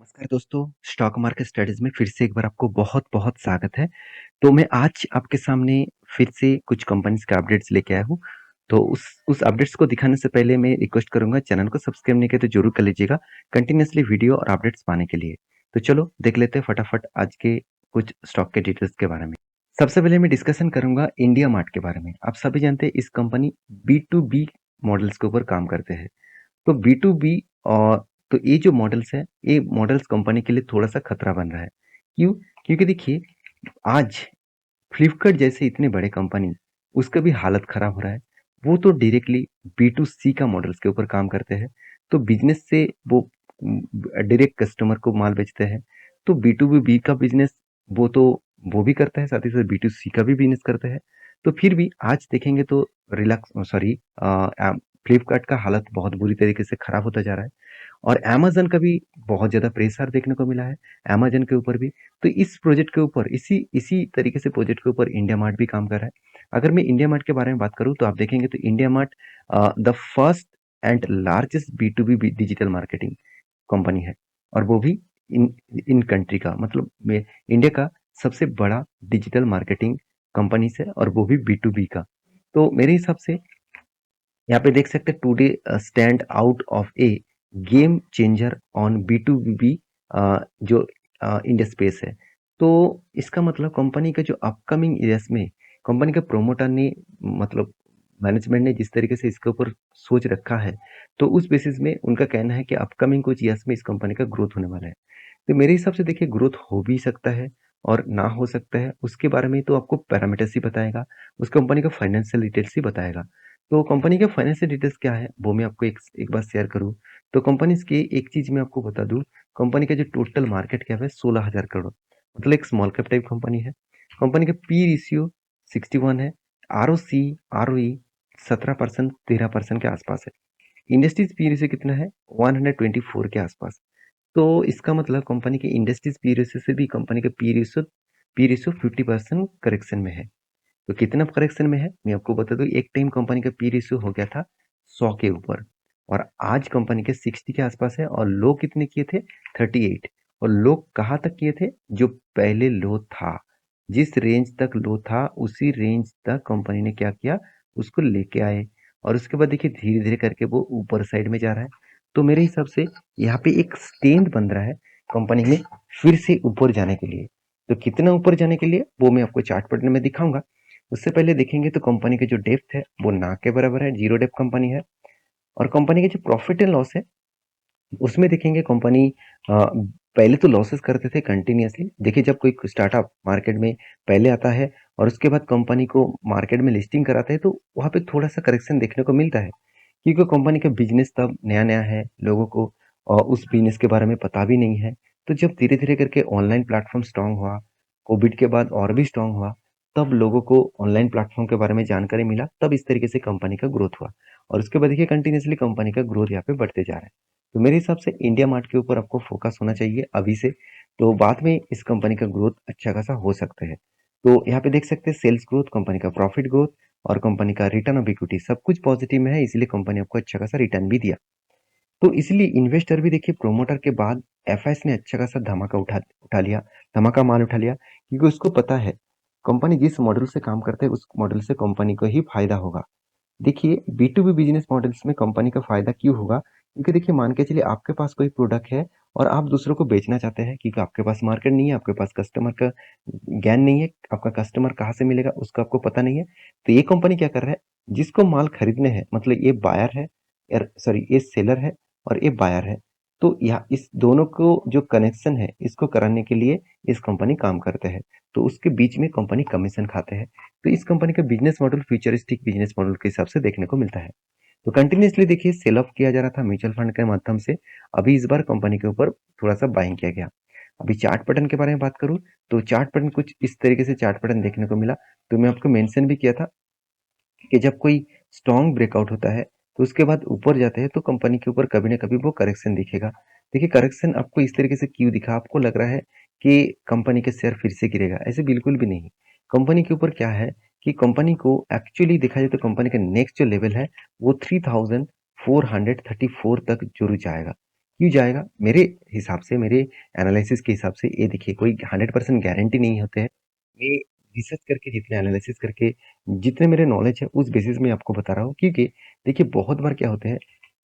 नमस्कार दोस्तों, stock market studies में फिर से एक बार आपको बहुत-बहुत स्वागत है। तो मैं आज आपके सामने फिर से कुछ कंपनीज़ के अपडेट्स लेके आया हूँ। तो उस अपडेट्स को दिखाने से पहले मैं रिक्वेस्ट करूँगा चैनल को सब्सक्राइब नहीं किया तो ज़रूर कर लीजिएगा, कंटिन्यूअसली वीडियो और अपडेट्स पाने के लिए। तो चलो देख लेते हैं फटाफट आज के कुछ स्टॉक के डिटेल्स के बारे में। सबसे पहले मैं डिस्कशन करूँगा इंडिया मार्ट के बारे में। आप सभी जानते हैं इस कंपनी बी2बी मॉडल्स के ऊपर काम करते हैं। तो बी2बी और तो ये जो मॉडल्स है, ये मॉडल्स कंपनी के लिए थोड़ा-सा खतरा बन रहा है। क्यों? क्योंकि देखिए आज फ्लिपकार्ट जैसे इतने बड़े कंपनी, उसका भी हालत खराब हो रहा है। वो तो डायरेक्टली बी2सी का मॉडल्स के ऊपर काम करते हैं। तो बिज़नेस से वो डायरेक्ट कस्टमर को माल बेचते हैं। तो बी2बी का बिज़नेस वो तो वो भी करता है, साथ ही साथ बी2सी का भी बिज़नेस करता है। तो फिर भी आज देखेंगे तो फ्लिपकार्ट का हालत बहुत बुरी तरीके से खराब होता जा रहा है। और अमेज़न का भी बहुत ज़्यादा प्रेशर देखने को मिला है, अमेज़न के ऊपर भी। तो इस प्रोजेक्ट के ऊपर इसी इसी तरीके से प्रोजेक्ट के ऊपर इंडिया मार्ट भी काम कर रहा है। अगर मैं इंडिया मार्ट के बारे में बात करूँ तो आप देखेंगे तो India mart the first and largest B2B digital marketing company है और वो भी इन इन कंट्री का मतलब में इंडिया का सबसे बड़ा डिजिटल मार्केटिंग कंपनी से और वो भी बी2बी का। तो मेरे हिसाब से यहाँ पे देख सकते हैं today stand out of A game changer on B2B जो इंडिया स्पेस है। तो इसका मतलब कंपनी का जो अपकमिंग ईयर्स में कंपनी के प्रोमोटर ने मतलब मैनेजमेंट ने जिस तरीके से इसके ऊपर सोच रखा है, तो उस बेसिस में उनका कहना है कि अपकमिंग कुछ ईयर्स में इस कंपनी का ग्रोथ होने वाला है। तो मेरे हिसाब से देखिए ग्रोथ हो भी सकता है और ना हो सकता है, उसके बारे में तो आपको पैरामीटर्स ही बताएगा, उस कंपनी का फाइनेंशियल डिटेल्स ही बताएगा। तो कंपनी के फाइनेंशियल डिटेल्स क्या है वो मैं आपको एक बार शेयर करूँ तो कंपनीज की एक चीज मैं आपको बता दूं, कंपनी का जो टोटल मार्केट कैप है 16,000 करोड़, मतलब एक स्मॉल कैप टाइप कंपनी है। कंपनी का पी रेशियो 61 है। R O C R O ई 17% 13% के आसपास है। इंडस्ट्रीज पी रेशियो कितना है 124 के आसपास। तो इसका मतलब कंपनी के इंडस्ट्रीज पी रेशियो से भी कंपनी का पी रेशियो 50% करेक्शन में है। तो कितना करेक्शन में है मैं आपको बता दूं, एक टाइम कंपनी का पी रेशियो हो गया था 100 के ऊपर और आज कंपनी के 60 के आसपास है और लो कितने किए थे 38। और लो कहाँ तक किए थे जो पहले लो था, जिस रेंज तक लो था उसी रेंज तक कंपनी ने क्या किया उसको लेके आए और उसके बाद देखिए धीरे धीरे करके वो ऊपर साइड में जा रहा है। तो मेरे हिसाब से यहाँ पे एक स्टैंड बन रहा है कंपनी में फिर से ऊपर जाने के लिए। तो कितना ऊपर जाने के लिए वो मैं आपको चार्ट पैटर्न में दिखाऊंगा। उससे पहले देखेंगे तो कंपनी के जो डेप्थ है वो ना के बराबर है, जीरो डेप्थ कंपनी है। और कंपनी के जो प्रॉफिट एंड लॉस है उसमें देखेंगे कंपनी पहले तो लॉसेस करते थे कंटिन्यूअसली। देखिए जब कोई स्टार्टअप मार्केट में पहले आता है और उसके बाद कंपनी को मार्केट में लिस्टिंग कराता है तो वहाँ पे थोड़ा सा करेक्शन देखने को मिलता है, क्योंकि कंपनी का बिजनेस तब नया नया है, लोगों को उस बिजनेस के बारे में पता भी नहीं है। तो जब धीरे धीरे करके ऑनलाइन प्लेटफॉर्म स्ट्रांग हुआ, कोविड के बाद और भी स्ट्रांग हुआ, तब लोगों को ऑनलाइन प्लेटफॉर्म के बारे में जानकारी मिला, तब इस तरीके से कंपनी का ग्रोथ हुआ और उसके बाद देखिए कंटिन्यूअसली कंपनी का ग्रोथ यहाँ पे बढ़ते जा रहा है। तो मेरे हिसाब से इंडिया मार्ट के ऊपर आपको फोकस होना चाहिए अभी से, तो बाद में इस कंपनी का ग्रोथ अच्छा खासा हो सकता है। तो यहाँ पे देख सकते हैं सेल्स ग्रोथ, कंपनी का प्रॉफिट ग्रोथ और कंपनी का रिटर्न ऑफ इक्विटी सब कुछ पॉजिटिव में है, इसलिए कंपनी आपको अच्छा खासा रिटर्न भी दिया। तो इसलिए इन्वेस्टर भी देखिए प्रोमोटर के बाद एफआईएस ने अच्छा खासा धमाका उठा उठा लिया, धमाका माल उठा लिया, क्योंकि उसको पता है कंपनी जिस मॉडल से काम करते हैं उस मॉडल से कंपनी को ही फायदा होगा। देखिए बी2बी बिजनेस मॉडल्स में कंपनी का फायदा क्यों होगा, क्योंकि देखिए मान के चलिए आपके पास कोई प्रोडक्ट है और आप दूसरों को बेचना चाहते हैं, क्योंकि आपके पास मार्केट नहीं है, आपके पास कस्टमर का ज्ञान नहीं है, आपका कस्टमर कहाँ से मिलेगा उसका आपको पता नहीं है। तो ये कंपनी क्या कर रहा है, जिसको माल खरीदने हैं मतलब ये बायर है, सॉरी ये सेलर है और ये बायर है, तो यहाँ इस दोनों को जो कनेक्शन है इसको कराने के लिए इस कंपनी काम करते हैं। तो उसके बीच में कंपनी कमीशन खाते हैं। तो इस कंपनी का business model futuristic business model के हिसाब से देखने को मिलता है। तो कंटिन्यूअसली देखिए सेल ऑफ किया जा रहा था म्यूचुअल फंड के माध्यम से, अभी इस बार कंपनी के ऊपर थोड़ा सा बाइंग किया गया। अभी चार्ट पैटर्न के बारे में बात करूं तो चार्ट पैटर्न कुछ इस तरीके से चार्ट पैटर्न देखने को मिला। तो मैं आपको मेंशन भी किया था कि जब कोई स्ट्रॉन्ग ब्रेकआउट होता है तो उसके बाद ऊपर जाते हैं तो कंपनी के ऊपर कभी ना कभी वो करेक्शन दिखेगा। देखिए करेक्शन आपको इस तरीके से क्यों दिखा, आपको लग रहा है कि कंपनी के शेयर फिर से गिरेगा, ऐसे बिल्कुल भी नहीं। कंपनी के ऊपर क्या है कि कंपनी को एक्चुअली देखा जाए तो कंपनी का नेक्स्ट जो लेवल है वो 3,434 तक जरूर जाएगा, क्यों जाएगा? मेरे हिसाब से, मेरे एनालिसिस के हिसाब से ये देखिए कोई 100% गारंटी नहीं होते हैं। मैं रिसर्च करके जितने एनालिसिस करके जितने मेरे नॉलेज है उस बेसिस में आपको बता रहा हूँ, क्योंकि देखिए बहुत बार क्या होते हैं,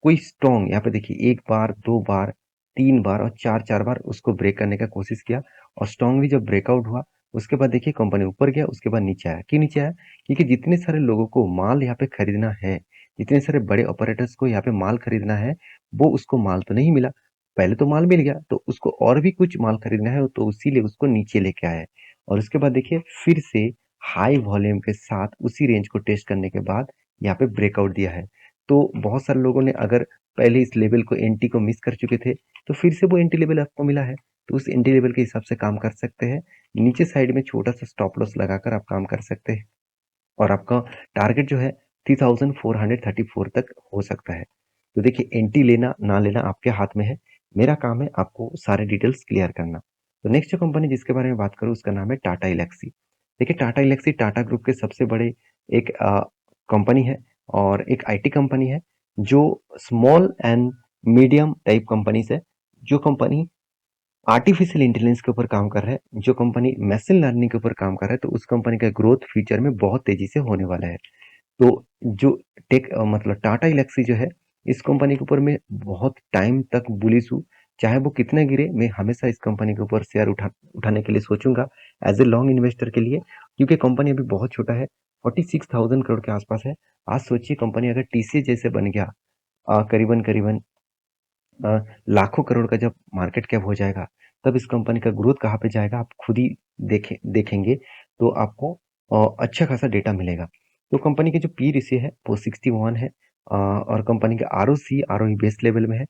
कोई स्ट्रॉन्ग यहाँ पे देखिए 1 बार, 2 बार, 3 बार और 4-4 बार उसको ब्रेक करने का कोशिश किया और स्ट्रांगली जब ब्रेकआउट हुआ, उसके बाद देखिए कंपनी ऊपर गया, उसके बाद नीचे आया। क्यों नीचे आया? क्योंकि जितने सारे लोगों को माल यहाँ पे खरीदना है, जितने सारे बड़े ऑपरेटर्स को यहाँ पे माल खरीदना है, वो उसको माल तो नहीं मिला। पहले तो माल मिल गया, तो उसको और भी कुछ माल खरीदना है, तो इसीलिए उसको नीचे लेके आया है। और उसके बाद देखिए फिर से हाई वॉल्यूम के साथ उसी रेंज को टेस्ट करने के बाद यहाँ पे ब्रेकआउट दिया है। तो बहुत सारे लोगों ने अगर पहले इस लेवल को एंटी को मिस कर चुके थे, तो फिर से वो एंटी लेवल आपको मिला है, तो उस एंटी लेवल के हिसाब से काम कर सकते हैं। नीचे साइड में छोटा सा स्टॉप लॉस लगाकर आप काम कर सकते हैं और आपका टारगेट जो है 3434 तक हो सकता है। तो देखिए एंटी लेना ना लेना आपके हाथ में है। मेरा काम है आपको सारे डिटेल्स क्लियर करना। तो नेक्स्ट जो कंपनी जिसके बारे में बात करूँ उसका नाम है टाटा इलेक्सी। देखिए टाटा इलेक्सी टाटा ग्रुप के सबसे बड़े एक कंपनी है और एक आईटी कंपनी है जो small and medium type companies है। जो कंपनी आर्टिफिशियल इंटेलिजेंस के ऊपर काम कर रहा है, जो कंपनी मशीन लर्निंग के ऊपर काम कर रहा है, तो उस कंपनी का ग्रोथ फ्यूचर में बहुत तेजी से होने वाला है। तो जो मतलब टाटा इलेक्सी जो है, इस कंपनी के ऊपर मैं बहुत टाइम तक बुलिश हूँ। चाहे वो कितना गिरे, मैं हमेशा इस कंपनी के ऊपर शेयर उठाने के लिए सोचूंगा एज ए लॉन्ग इन्वेस्टर के लिए, क्योंकि कंपनी अभी बहुत छोटा है, 46,000 करोड़ के आसपास है। आज सोचिए कंपनी अगर टीसीएस जैसे बन गया, करीबन करीबन अ, लाखों करोड़ का जब मार्केट कैप हो जाएगा, तब इस कंपनी का ग्रोथ कहाँ पे जाएगा आप खुद ही देखेंगे, तो आपको अच्छा खासा डेटा मिलेगा। तो कंपनी के जो पी रेशियो है वो 61 है, और कंपनी का आरओसी आरओई बेस्ट लेवल में है।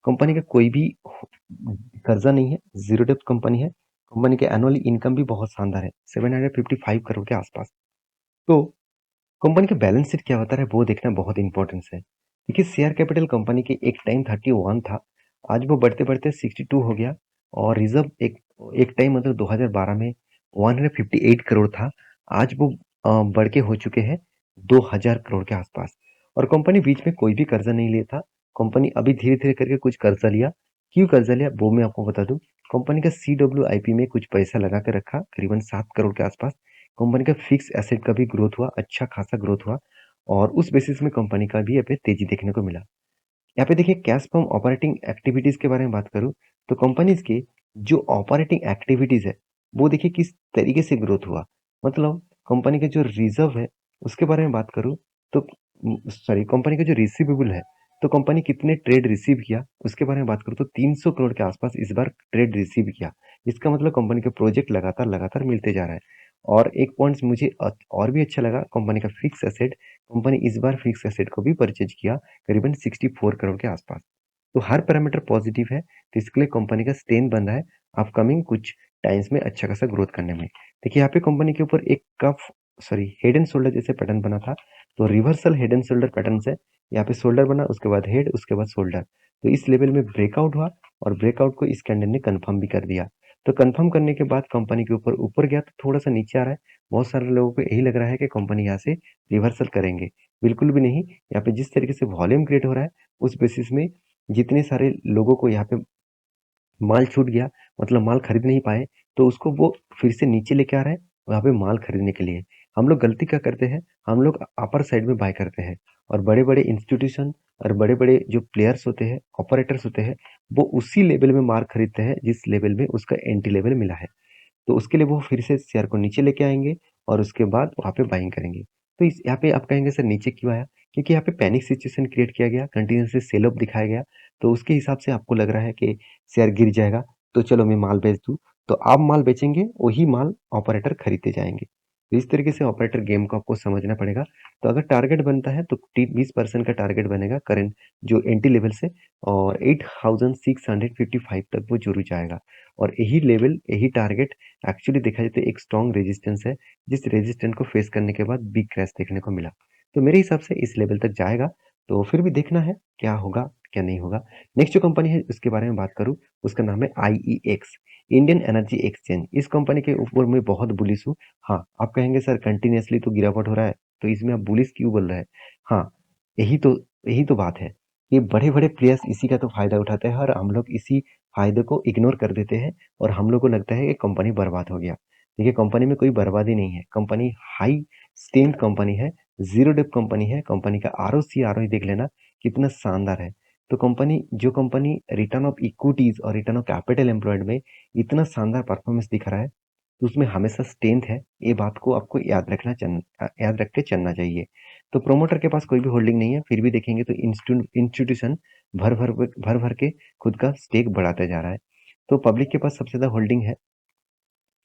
कंपनी का कोई भी कर्जा नहीं है, जीरो डेब्ट कंपनी है। कंपनी के एनुअली इनकम भी बहुत शानदार है, 755 करोड़ के आसपास। तो कंपनी का बैलेंस शीट क्या होता है वो देखना बहुत इंपॉर्टेंस है। देखिए शेयर कैपिटल कंपनी के एक टाइम 31 था, आज वो बढ़ते बढ़ते 62 हो गया। और रिजर्व एक एक टाइम मतलब 2012 में 158 करोड़ था, आज वो बढ़ के हो चुके हैं 2000 करोड़ के आसपास। और कंपनी बीच में कोई भी कर्जा नहीं लिया था, कंपनी अभी धीरे धीरे करके कुछ कर्जा लिया। क्यों कर्जा लिया वो मैं आपको बता दूं। कंपनी का CWIP में कुछ पैसा लगा के रखा, करीबन 7 करोड़ के आसपास। कंपनी का फिक्स एसेट का भी ग्रोथ हुआ, अच्छा खासा ग्रोथ हुआ, और उस बेसिस में कंपनी का भी यहाँ पे तेजी देखने को मिला। यहाँ पे देखिए कैश फ्रॉम ऑपरेटिंग एक्टिविटीज के बारे में बात करूँ, तो कंपनीज के जो ऑपरेटिंग एक्टिविटीज है वो देखिए किस तरीके से ग्रोथ हुआ। मतलब कंपनी के जो रिजर्व है उसके बारे में बात करूँ, तो सॉरी कंपनी का जो रिसीवेबल है, तो कंपनी कितने ट्रेड रिसीव किया उसके बारे में बात करूँ, तो 300 करोड़ के आसपास इस बार ट्रेड रिसीव किया। इसका मतलब कंपनी के प्रोजेक्ट लगातार लगातार मिलते जा रहा है। और एक पॉइंट मुझे और भी अच्छा लगा, कंपनी का फिक्स एसेट, कंपनी इस बार फिक्स एसेट को भी परचेज किया करीबन 64 करोड़ के आसपास। तो हर पैरामीटर पॉजिटिव है, तो इसके लिए कंपनी का स्ट्रेंथ बन रहा है अपकमिंग कुछ टाइम्स में अच्छा खासा ग्रोथ करने में। देखिए यहाँ पे कंपनी के ऊपर एक कफ सॉरी हेड एंड शोल्डर जैसे पैटर्न बना था, तो reversal head and shoulder pattern से यहाँ पे शोल्डर बना, उसके बाद हेड, उसके बाद शोल्डर। तो इस लेवल में ब्रेकआउट हुआ और ब्रेकआउट को इस कैंडल ने कंफर्म भी कर दिया। तो कंफर्म करने के बाद कंपनी के ऊपर ऊपर गया तो थोड़ा सा नीचे आ रहा है। बहुत सारे लोगों को यही लग रहा है कि कंपनी यहाँ से रिवर्सल करेंगे, बिल्कुल भी नहीं। यहाँ पे जिस तरीके से वॉल्यूम क्रिएट हो रहा है उस बेसिस में जितने सारे लोगों को यहाँ पे माल छूट गया, मतलब माल खरीद नहीं पाए, तो उसको वो फिर से नीचे लेके आ रहा है वहाँ पे माल खरीदने के लिए। हम लोग गलती क्या करते हैं, हम लोग अपर साइड में बाय करते हैं, और बड़े बड़े इंस्टीट्यूशन और बड़े बड़े जो प्लेयर्स होते हैं, ऑपरेटर्स होते हैं, वो उसी लेवल में माल खरीदते हैं जिस लेवल में उसका एंट्री लेवल मिला है। तो उसके लिए वो फिर से शेयर को नीचे लेके आएंगे और उसके बाद वहाँ पे बाइंग करेंगे। तो इस यहाँ पे आप कहेंगे सर नीचे क्यों आया, क्योंकि यहाँ पे पैनिक सिचुएशन क्रिएट किया गया, कंटिन्यूसली सेल ऑफ दिखाया गया, तो उसके हिसाब से आपको लग रहा है कि शेयर गिर जाएगा, तो चलो मैं माल बेच दूं। तो आप माल बेचेंगे, वही माल ऑपरेटर खरीदते जाएंगे। तो इस तरीके से ऑपरेटर गेम को आपको समझना पड़ेगा। तो अगर टारगेट बनता है तो 20% का टारगेट बनेगा करंट जो एंट्री लेवल से, और 8655 तक वो जरूर जाएगा। और यही लेवल, यही टारगेट एक्चुअली देखा जाए तो एक स्ट्रॉन्ग रेजिस्टेंस है, जिस रेजिस्टेंस को फेस करने के बाद बिग क्रैश देखने को मिला। तो मेरे हिसाब से इस लेवल तक जाएगा, तो फिर भी देखना है क्या होगा क्या नहीं होगा। नेक्स्ट जो कंपनी है उसके बारे में बात करूँ, उसका नाम है IEX, इंडियन एनर्जी एक्सचेंज। इस कंपनी के ऊपर मैं बहुत बुलिश हूँ। हाँ, आप कहेंगे सर कंटिन्यूसली तो गिरावट हो रहा है, तो इसमें आप बुलिश क्यों बोल रहे हैं। हाँ, यही तो यही तो बात है। ये बड़े-बड़े प्लेयर्स इसी का तो फ़ायदा उठाते हैं और हम लोग इसी फ़ायदे को इग्नोर कर देते हैं और हम लोग को लगता है कि कंपनी बर्बाद हो गया। देखिए कंपनी में कोई बर्बादी नहीं है, कंपनी हाई स्ट्रेंथ कंपनी है, ज़ीरो डेब्ट कंपनी है, कंपनी का आरओसी, आरओई देख लेना कितना शानदार है। तो कंपनी रिटर्न ऑफ इक्विटीज़ और रिटर्न ऑफ कैपिटल एम्प्लॉयड में इतना शानदार परफॉर्मेंस दिखा रहा है, तो उसमें हमेशा स्ट्रेंथ है, ये बात को आपको याद रख के चलना चाहिए। तो प्रोमोटर के पास कोई भी होल्डिंग नहीं है, फिर भी देखेंगे तो इंस्टीट्यूशन भर-भर के खुद का स्टेक बढ़ाता जा रहा है। तो पब्लिक के पास सबसे ज़्यादा होल्डिंग है।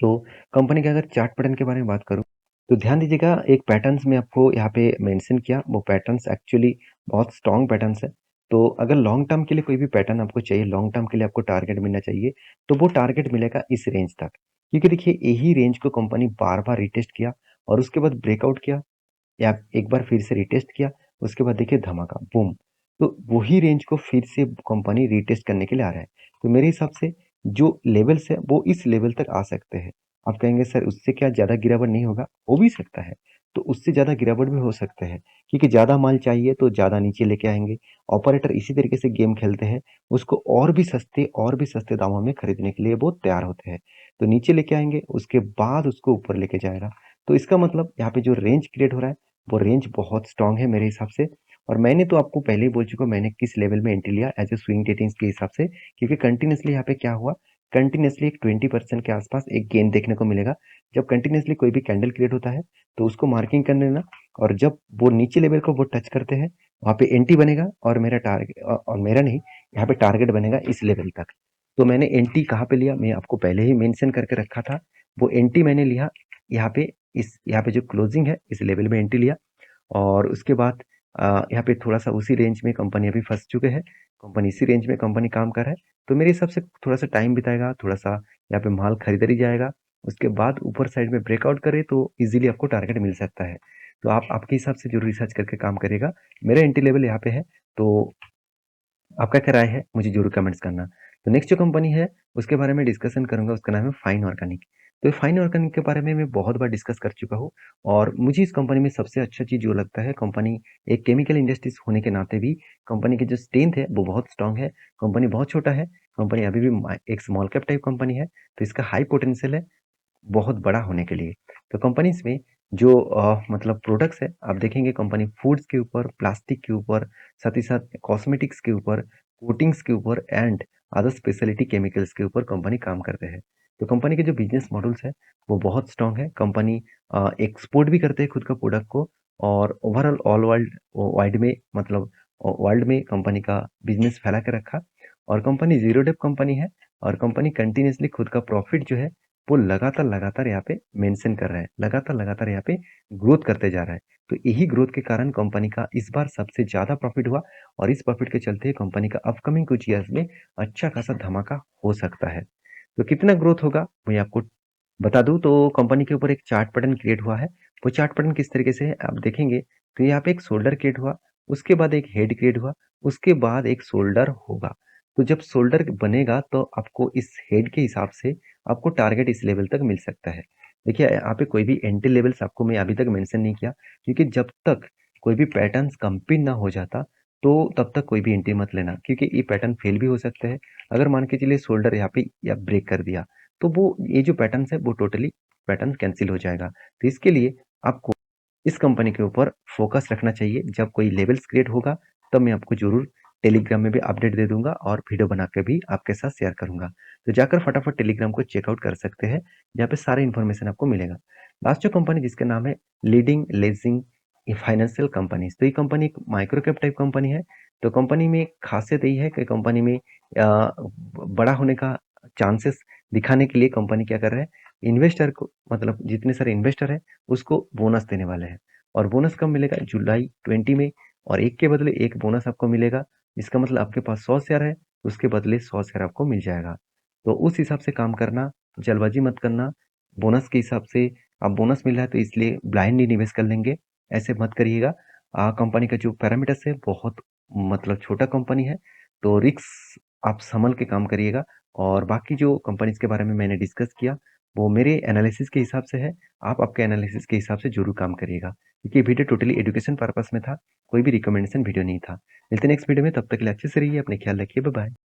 तो कंपनी के अगर चार्ट पैटर्न के बारे में बात करूँ, तो ध्यान दीजिएगा एक पैटर्न्स में आपको यहाँ पे मेंशन किया, वो पैटर्न्स एक्चुअली बहुत स्ट्रॉन्ग पैटर्न्स है। तो अगर लॉन्ग टर्म के लिए कोई भी पैटर्न आपको चाहिए, लॉन्ग टर्म के लिए आपको टारगेट मिलना चाहिए, तो वो टारगेट मिलेगा इस रेंज तक। क्योंकि देखिए यही रेंज को कंपनी बार-बार रिटेस्ट किया और उसके बाद ब्रेकआउट किया या एक बार फिर से रिटेस्ट किया, उसके बाद देखिए धमाका, बूम! तो वही रेंज को फिर से कंपनी रिटेस्ट करने के लिए आ रहा है। तो मेरे हिसाब से जो लेवल्स है, वो इस लेवल तक आ सकते हैं। आप कहेंगे सर उससे क्या ज़्यादा गिरावट नहीं होगा? हो भी सकता है। तो उससे ज़्यादा गिरावट भी हो सकता है, क्योंकि ज़्यादा माल चाहिए तो ज़्यादा नीचे लेके आएँगे। ऑपरेटर इसी तरीके से गेम खेलते हैं, उसको और भी सस्ते दामों में खरीदने के लिए वो तैयार होते हैं। तो नीचे लेके आएँगे, उसके बाद उसको ऊपर लेके जाएगा। तो इसका मतलब यहाँ पे जो रेंज क्रिएट हो रहा है, वो रेंज बहुत स्ट्रॉन्ग है मेरे हिसाब से। और मैंने तो आपको पहले ही बोल चुका हूँ मैंने किस लेवल में एंट्री लिया एज ए स्विंग ट्रेडिंग के हिसाब से, क्योंकि कंटिन्यूअसली यहाँ पे क्या हुआ, कंटिन्यूअसली एक 20% के आसपास एक गेन देखने को मिलेगा। जब कंटिन्यूअसली कोई भी कैंडल क्रिएट होता है तो उसको मार्किंग कर लेना, और जब वो नीचे लेवल को वो टच करते हैं वहाँ पे एंट्री बनेगा, और मेरा टारगेट और मेरा नहीं, यहाँ पे टारगेट बनेगा इस लेवल तक। तो मैंने एंट्री कहाँ पे लिया, मैं आपको पहले ही मेंशन करके रखा था। वो एंट्री मैंने लिया यहाँ पे, यहाँ पे जो क्लोजिंग है इस लेवल में एंट्री लिया। और उसके बाद यहाँ पे थोड़ा-सा उसी रेंज में कंपनी अभी फँस चुके हैं। कंपनी इसी रेंज में कंपनी काम कर रहा है। तो मेरे हिसाब से थोड़ा-सा टाइम बिताएगा, थोड़ा-सा यहाँ पे माल खरीदा ही जाएगा। उसके बाद ऊपर साइड में ब्रेकआउट करे तो ईज़िली आपको टारगेट मिल सकता है। तो आप आपके हिसाब से ज़रूर रिसर्च करके काम करिएगा। मेरा एंट्री लेवल यहाँ पे है, तो आपका क्या राय है? मुझे ज़रूर कमेंट्स करना। तो नेक्स्ट जो कंपनी है, उसके बारे में डिस्कशन करूँगा, उसका नाम है फाइन ऑर्गेनिक। तो फाइन ऑर्गेनिक के बारे में मैं बहुत बार डिस्कस कर चुका हूँ, और मुझे इस कंपनी में सबसे अच्छा चीज़ जो लगता है, कंपनी एक केमिकल इंडस्ट्रीज़ होने के नाते भी कंपनी की जो स्ट्रेंथ है, वो बहुत स्ट्रॉन्ग है। कंपनी बहुत छोटा है, कंपनी अभी भी एक स्मॉल कैप टाइप कंपनी है, तो इसका हाई पोटेंशियल है बहुत बड़ा होने के लिए। तो कंपनीज़ में जो मतलब प्रोडक्ट्स है, आप देखेंगे कंपनी फूड्स के ऊपर, प्लास्टिक के ऊपर, साथ ही साथ कॉस्मेटिक्स के ऊपर, कोटिंग्स के ऊपर एंड अदर स्पेशलिटी केमिकल्स के ऊपर कंपनी काम करते हैं। तो कंपनी के जो बिज़नेस मॉडल्स हैं, वो बहुत स्ट्रॉन्ग है। कंपनी एक्सपोर्ट भी करते हैं खुद का प्रोडक्ट को, और ओवरऑल ऑल वाइड में मतलब वर्ल्ड में कंपनी का बिज़नेस फैला के रखा, और कंपनी ज़ीरो डेब्ट कंपनी है, और कंपनी कंटीन्यूअसली खुद का प्रॉफिट जो है वो लगातार यहाँ पे मेंशन कर रहा है, लगातार यहाँ पे ग्रोथ करते जा रहा है। तो यही ग्रोथ के कारण कंपनी का इस बार सबसे ज़्यादा प्रॉफिट हुआ, और इस प्रॉफिट के चलते कंपनी का अपकमिंग कुछ ईयर्स में अच्छा खासा धमाका हो सकता है। तो कितना ग्रोथ होगा मैं आपको बता दूं, तो कंपनी के ऊपर एक चार्ट पैटर्न क्रिएट हुआ है। वो चार्ट पैटर्न किस तरीके से है आप देखेंगे, तो यहाँ पे एक शोल्डर क्रिएट हुआ, उसके बाद एक हेड क्रिएट हुआ, उसके बाद एक शोल्डर होगा। तो जब शोल्डर बनेगा तो आपको इस हेड के हिसाब से आपको टारगेट इस लेवल तक मिल सकता है। देखिए यहाँ पे कोई भी एंट्री लेवल्स आपको मैं अभी तक मेंशन नहीं किया, क्योंकि जब तक कोई भी पैटर्न कंप्लीट ना हो जाता, तो तब तक कोई भी एंट्री मत लेना, क्योंकि ये पैटर्न फेल भी हो सकता है। अगर मान के चलिए शोल्डर यहाँ पे या ब्रेक कर दिया, तो वो ये जो पैटर्न है वो टोटली पैटर्न कैंसिल हो जाएगा। तो इसके लिए आपको इस कंपनी के ऊपर फोकस रखना चाहिए। जब कोई लेवल्स क्रिएट होगा, तब मैं आपको ज़रूर टेलीग्राम में भी अपडेट दे दूंगा और वीडियो बना के भी आपके साथ शेयर करूंगा। तो जाकर फटाफट टेलीग्राम को चेकआउट कर सकते हैं, जहाँ पे सारे इन्फॉर्मेशन आपको मिलेगा। लास्ट जो कंपनी जिसका नाम है लीडिंग लेजिंग फाइनेंशियल कंपनीज, तो ये कंपनी एक माइक्रो कैप टाइप कंपनी है। तो कंपनी में खासियत यही है कि कंपनी में बड़ा होने का चांसेस दिखाने के लिए कंपनी क्या कर रहा है, इन्वेस्टर को मतलब जितने सारे इन्वेस्टर है उसको बोनस देने वाले हैं। और बोनस कब मिलेगा, जुलाई 20 में, और एक के बदले एक बोनस आपको मिलेगा। इसका मतलब आपके पास 100 शेयर है, उसके बदले 100 शेयर आपको मिल जाएगा। तो उस हिसाब से काम करना, जल्दबाजी मत करना। बोनस के हिसाब से अब बोनस मिल रहा है तो इसलिए ब्लाइंडली निवेश कर लेंगे, ऐसे मत करिएगा। कंपनी का जो पैरामीटर्स है बहुत मतलब छोटा कंपनी है, तो रिस्क आप संभल के काम करिएगा। और बाकी जो कंपनीज के बारे में मैंने डिस्कस किया, वो मेरे एनालिसिस के हिसाब से है, आप आपके एनालिसिस के हिसाब से ज़रूर काम करिएगा, क्योंकि ये वीडियो टोटली एजुकेशन पर्पस में था, कोई भी रिकमेंडेशन वीडियो नहीं था। मिलते हैं नेक्स्ट वीडियो में, तब तक के लिए अच्छे से रहिए, अपने ख्याल रखिए, बाय बाय।